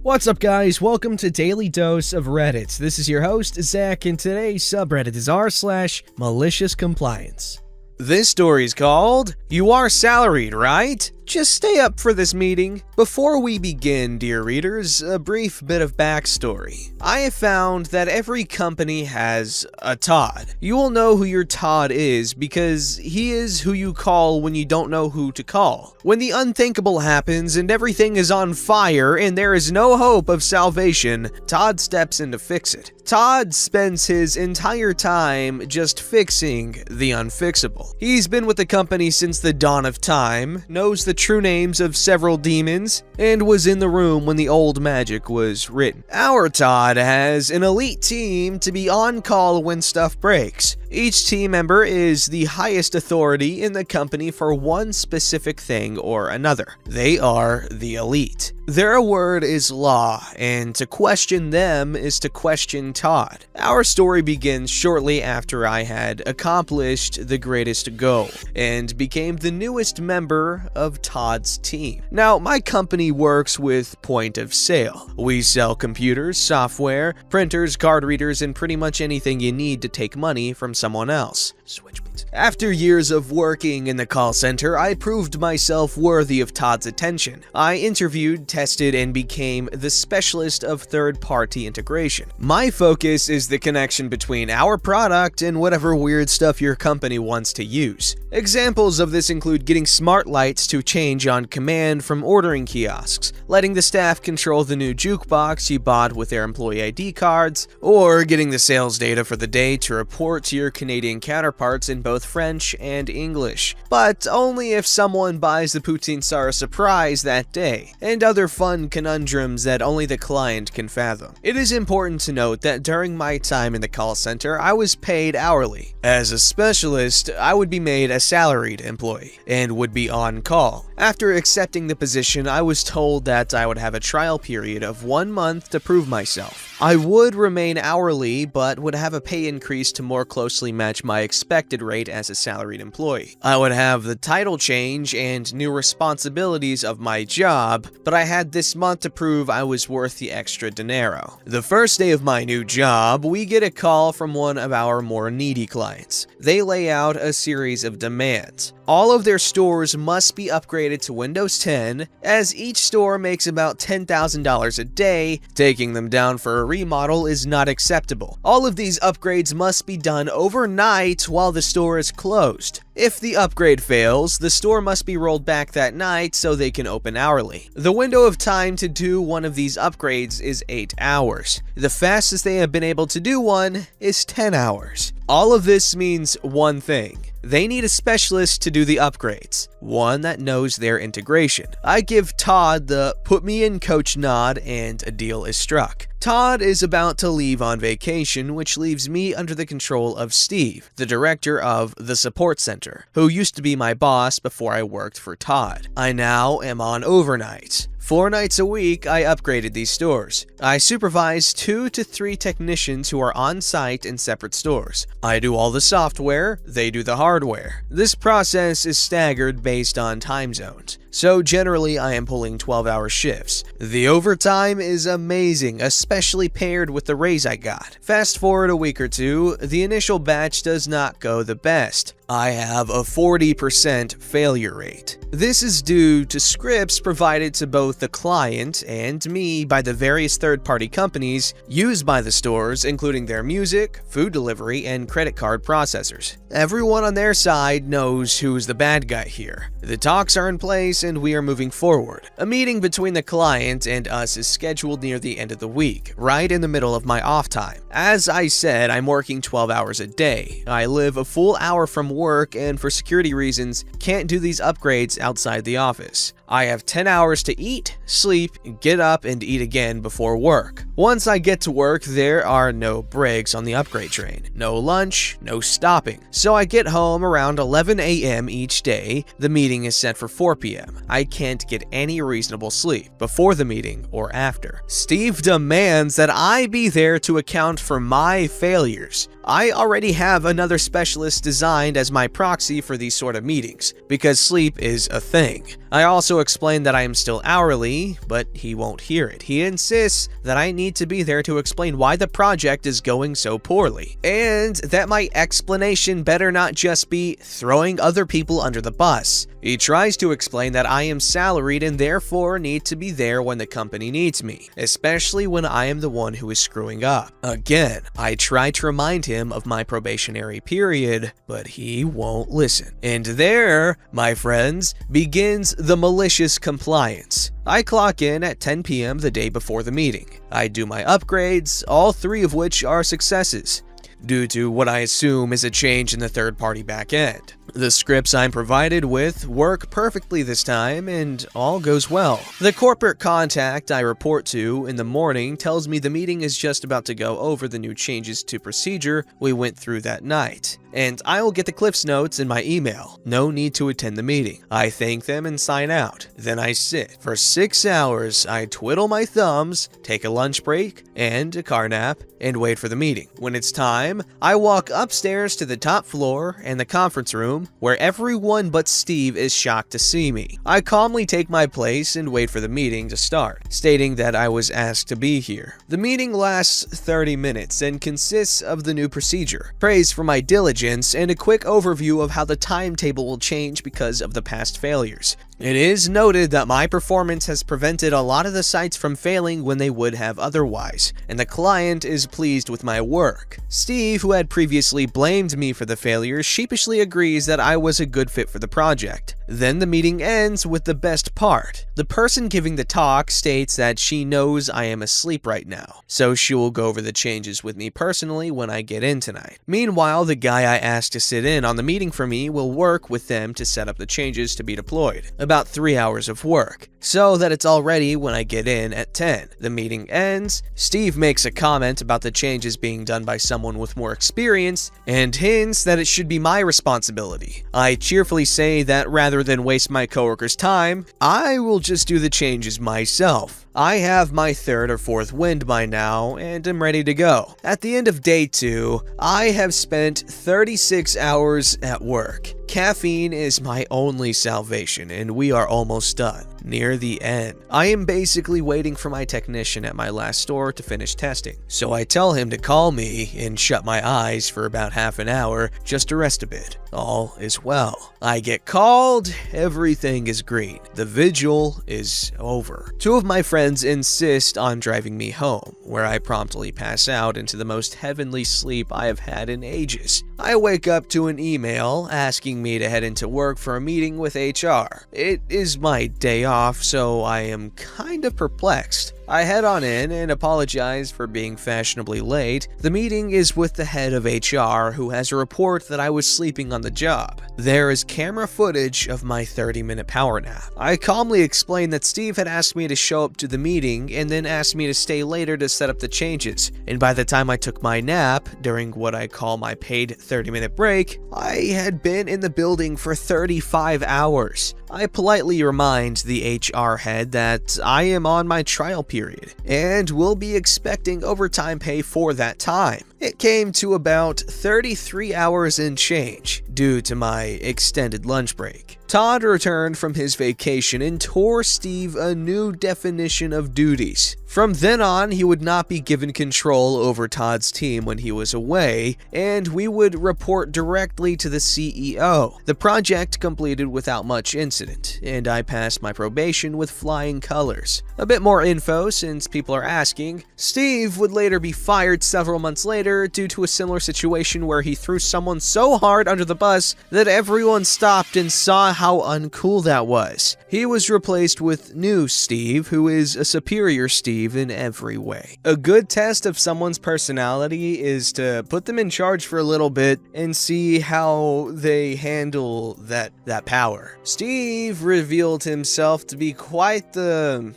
What's up, guys? Welcome to Daily Dose of Reddit. This is your host, Zach, and today's subreddit is r/MaliciousCompliance. This story's called, "You Are Salaried, Right? Just stay up for this meeting." Before we begin, dear readers, a brief bit of backstory. I have found that every company has a Todd. You will know who your Todd is because he is who you call when you don't know who to call. When the unthinkable happens and everything is on fire and there is no hope of salvation, Todd steps in to fix it. Todd spends his entire time just fixing the unfixable. He's been with the company since the dawn of time, knows the true names of several demons, and was in the room when the old magic was written. Our Todd has an elite team to be on call when stuff breaks. Each team member is the highest authority in the company for one specific thing or another. They are the elite. Their word is law, and to question them is to question Todd. Our story begins shortly after I had accomplished the greatest goal and became the newest member of Todd's team. Now, my company works with point of sale. We sell computers, software, printers, card readers, and pretty much anything you need to take money from someone else. Switch, please. After years of working in the call center, I proved myself worthy of Todd's attention. I interviewed, tested, and became the specialist of third-party integration. My focus is the connection between our product and whatever weird stuff your company wants to use. Examples of this include getting smart lights to change on command from ordering kiosks, letting the staff control the new jukebox you bought with their employee ID cards, or getting the sales data for the day to report to your Canadian counterparts in both French and English, but only if someone buys the poutine star surprise that day, and other fun conundrums that only the client can fathom. It is important to note that during my time in the call center, I was paid hourly. As a specialist, I would be made a salaried employee and would be on call. After accepting the position, I was told that I would have a trial period of 1 month to prove myself. I would remain hourly, but would have a pay increase to more closely match my expected rate as a salaried employee. I would have the title change and new responsibilities of my job, but I had this month to prove I was worth the extra dinero. The first day of my new job, we get a call from one of our more needy clients. They lay out a series of demands. All of their stores must be upgraded to Windows 10, as each store makes about $10,000 a day. Taking them down for a remodel is not acceptable. All of these upgrades must be done overnight while the store is closed. If the upgrade fails, the store must be rolled back that night so they can open hourly. The window of time to do one of these upgrades is 8 hours. The fastest they have been able to do one is 10 hours. All of this means one thing. They need a specialist to do the upgrades, one that knows their integration. I give Todd the "put me in coach" nod and a deal is struck. Todd is about to leave on vacation, which leaves me under the control of Steve, the director of the support center, who used to be my boss before I worked for Todd. I now am on overnight. 4 nights a week, I upgraded these stores. I supervise 2 to 3 technicians who are on site in separate stores. I do all the software, they do the hardware. This process is staggered based on time zones, so generally I am pulling 12-hour shifts. The overtime is amazing, especially paired with the raise I got. Fast forward a week or two, the initial batch does not go the best. I have a 40% failure rate. This is due to scripts provided to both the client and me by the various third-party companies used by the stores, including their music, food delivery, and credit card processors. Everyone on their side knows who's the bad guy here. The talks are in place and we are moving forward. A meeting between the client and us is scheduled near the end of the week, right in the middle of my off time. As I said, I'm working 12 hours a day. I live a full hour from work and for security reasons can't do these upgrades outside the office. I have 10 hours to eat, sleep, get up, and eat again before work. Once I get to work, there are no breaks on the upgrade train, no lunch, no stopping. So I get home around 11 a.m. each day. The meeting is set for 4 p.m. I can't get any reasonable sleep before the meeting or after. Steve demands that I be there to account for my failures. I already have another specialist designed as my proxy for these sort of meetings, because sleep is a thing. I also explain that I am still hourly, but he won't hear it. He insists that I need to be there to explain why the project is going so poorly, and that my explanation better not just be throwing other people under the bus. He tries to explain that I am salaried and therefore need to be there when the company needs me, especially when I am the one who is screwing up. Again, I try to remind him of my probationary period, but he won't listen. And there, my friends, begins the malicious compliance. I clock in at 10 p.m. the day before the meeting. I do my upgrades, all 3 of which are successes, due to what I assume is a change in the third-party backend. The scripts I'm provided with work perfectly this time, and all goes well. The corporate contact I report to in the morning tells me the meeting is just about to go over the new changes to procedure we went through that night, and I will get the Cliff's Notes in my email. No need to attend the meeting. I thank them and sign out. Then I sit. For 6 hours, I twiddle my thumbs, take a lunch break and a car nap, and wait for the meeting. When it's time, I walk upstairs to the top floor and the conference room, where everyone but Steve is shocked to see me. I calmly take my place and wait for the meeting to start, stating that I was asked to be here. The meeting lasts 30 minutes and consists of the new procedure, praise for my diligence, and a quick overview of how the timetable will change because of the past failures. It is noted that my performance has prevented a lot of the sites from failing when they would have otherwise, and the client is pleased with my work. Steve, who had previously blamed me for the failures, sheepishly agrees that I was a good fit for the project. Then the meeting ends with the best part. The person giving the talk states that she knows I am asleep right now, so she will go over the changes with me personally when I get in tonight. Meanwhile, the guy I asked to sit in on the meeting for me will work with them to set up the changes to be deployed. About 3 hours of work, so that it's all ready when I get in at 10. The meeting ends. Steve makes a comment about the changes being done by someone with more experience and hints that it should be my responsibility. I cheerfully say that rather than waste my coworkers' time, I will just do the changes myself. I have my 3rd or 4th wind by now and am ready to go. At the end of day 2, I have spent 36 hours at work. Caffeine is my only salvation, and we are almost done. Near the end. I am basically waiting for my technician at my last store to finish testing, so I tell him to call me and shut my eyes for about half an hour just to rest a bit. All is well. I get called, everything is green. The vigil is over. 2 of my friends insist on driving me home, where I promptly pass out into the most heavenly sleep I have had in ages. I wake up to an email asking me to head into work for a meeting with HR. It is my day off, so I am kind of perplexed. I head on in and apologize for being fashionably late. The meeting is with the head of HR, who has a report that I was sleeping on the job. There is camera footage of my 30-minute power nap. I calmly explain that Steve had asked me to show up to the meeting and then asked me to stay later to set up the changes, and by the time I took my nap, during what I call my paid 30-minute break, I had been in the building for 35 hours. I politely remind the HR head that I am on my trial period and will be expecting overtime pay for that time. It came to about 33 hours and change due to my extended lunch break. Todd returned from his vacation and tore Steve a new definition of duties. From then on, he would not be given control over Todd's team when he was away, and we would report directly to the CEO. The project completed without much incident, and I passed my probation with flying colors. A bit more info since people are asking. Steve would later be fired several months later due to a similar situation where he threw someone so hard under the bus that everyone stopped and saw how uncool that was. He was replaced with new Steve, who is a superior Steve in every way. A good test of someone's personality is to put them in charge for a little bit and see how they handle that power. Steve revealed himself to be quite the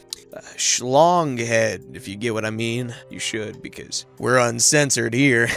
schlong head, if you get what I mean. You should, because we're uncensored here.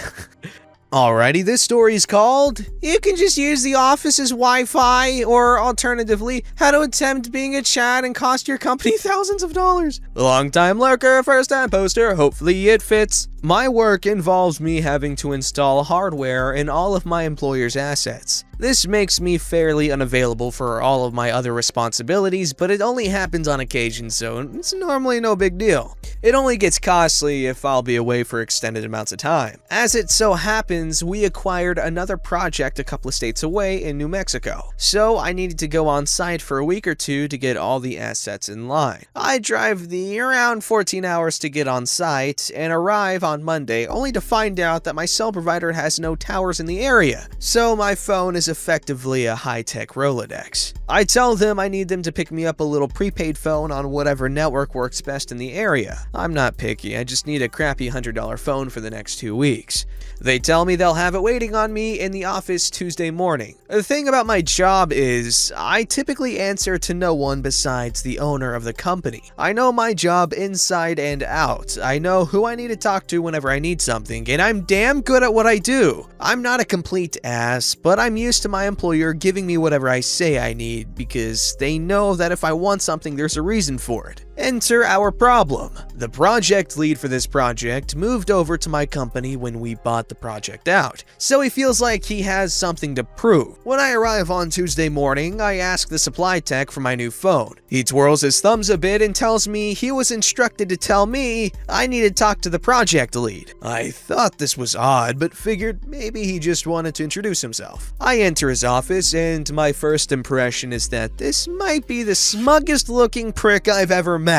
Alrighty, this story is called You Can Just Use the Office's Wi-Fi, or alternatively, How to Attempt Being a Chat and Cost Your Company Thousands of Dollars. Long-time lurker, first-time poster, hopefully it fits. My work involves me having to install hardware in all of my employer's assets. This makes me fairly unavailable for all of my other responsibilities, but it only happens on occasion, so it's normally no big deal. It only gets costly if I'll be away for extended amounts of time. As it so happens, we acquired another project a couple of states away in New Mexico, so I needed to go on site for a week or two to get all the assets in line. I drive around 14 hours to get on site and arrive on Monday only to find out that my cell provider has no towers in the area, so my phone is effectively a high-tech Rolodex. I tell them I need them to pick me up a little prepaid phone on whatever network works best in the area. I'm not picky, I just need a crappy $100 phone for the next 2 weeks. They tell me they'll have it waiting on me in the office Tuesday morning. The thing about my job is, I typically answer to no one besides the owner of the company. I know my job inside and out. I know who I need to talk to whenever I need something, and I'm damn good at what I do. I'm not a complete ass, but I'm used to my employer giving me whatever I say I need because they know that if I want something, there's a reason for it. Enter our problem. The project lead for this project moved over to my company when we bought the project out, so he feels like he has something to prove. When I arrive on Tuesday morning, I ask the supply tech for my new phone. He twirls his thumbs a bit and tells me he was instructed to tell me I need to talk to the project lead. I thought this was odd, but figured maybe he just wanted to introduce himself. I enter his office, and my first impression is that this might be the smuggest looking prick I've ever met.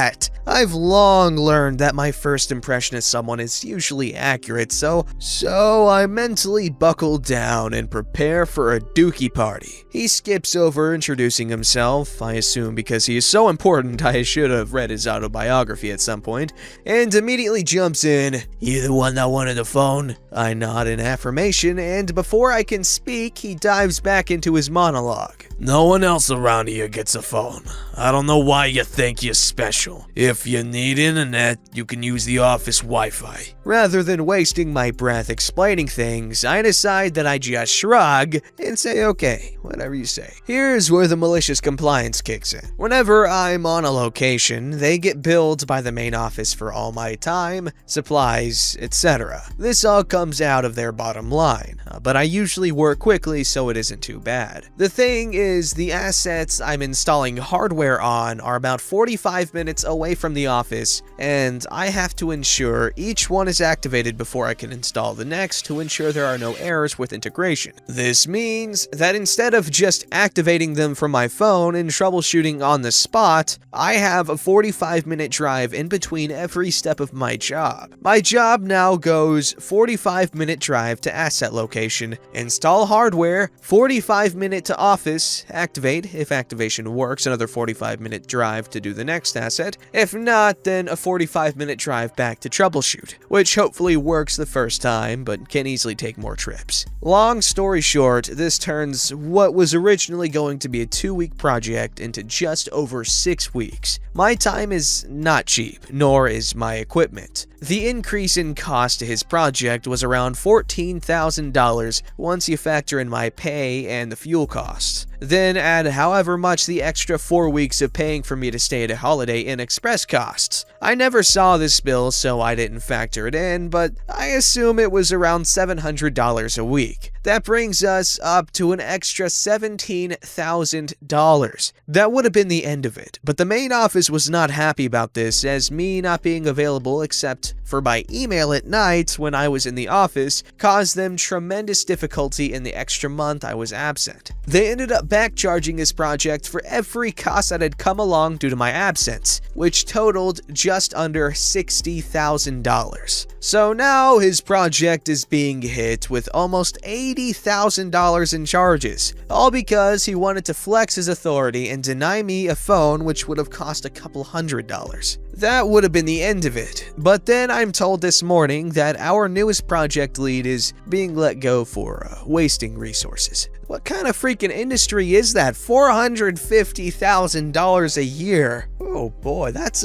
I've long learned that my first impression of someone is usually accurate, so I mentally buckle down and prepare for a dookie party. He skips over introducing himself, I assume because he is so important I should have read his autobiography at some point, and immediately jumps in. "You the one that wanted the phone?" I nod in affirmation, and before I can speak, he dives back into his monologue. "No one else around here gets a phone. I don't know why you think you're special. If you need internet, you can use the office Wi-Fi." Rather than wasting my breath explaining things, I decide that I just shrug and say, okay, whatever you say. Here's where the malicious compliance kicks in. Whenever I'm on a location, they get billed by the main office for all my time, supplies, etc. This all comes out of their bottom line, but I usually work quickly so it isn't too bad. The thing is, the assets I'm installing hardware on are about 45 minutes away from the office, and I have to ensure each one is activated before I can install the next to ensure there are no errors with integration. This means that instead of just activating them from my phone and troubleshooting on the spot, I have a 45-minute drive in between every step of my job. My job now goes 45-minute drive to asset location, install hardware, 45-minute to office, activate, if activation works, another 45-minute drive to do the next asset. If not, then a 45-minute drive back to troubleshoot, which hopefully works the first time, but can easily take more trips. Long story short, this turns what was originally going to be a 2-week project into just over 6 weeks. My time is not cheap, nor is my equipment. The increase in cost to his project was around $14,000 once you factor in my pay and the fuel costs. Then add however much the extra 4 weeks of paying for me to stay at a Holiday Inn Express costs. I never saw this bill, so I didn't factor it in, but I assume it was around $700 a week. That brings us up to an extra $17,000. That would have been the end of it, but the main office was not happy about this, as me not being available except for by email at night when I was in the office caused them tremendous difficulty in the extra month I was absent. They ended up backcharging his project for every cost that had come along due to my absence, which totaled just under $60,000. So now his project is being hit with almost $80,000 in charges, all because he wanted to flex his authority and deny me a phone which would have cost a couple $100. That would have been the end of it, but then I'm told this morning that our newest project lead is being let go for wasting resources. What kind of freaking industry is that? $450,000 a year. Oh boy, that's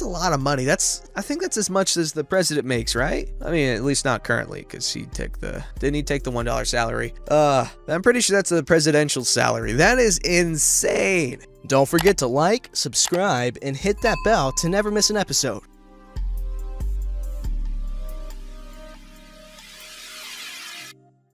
a lot of money. I think that's as much as the president makes, right? I mean, at least not currently, because didn't he take the $1 salary? I'm pretty sure that's the presidential salary. That is insane. Don't forget to like, subscribe, and hit that bell to never miss an episode.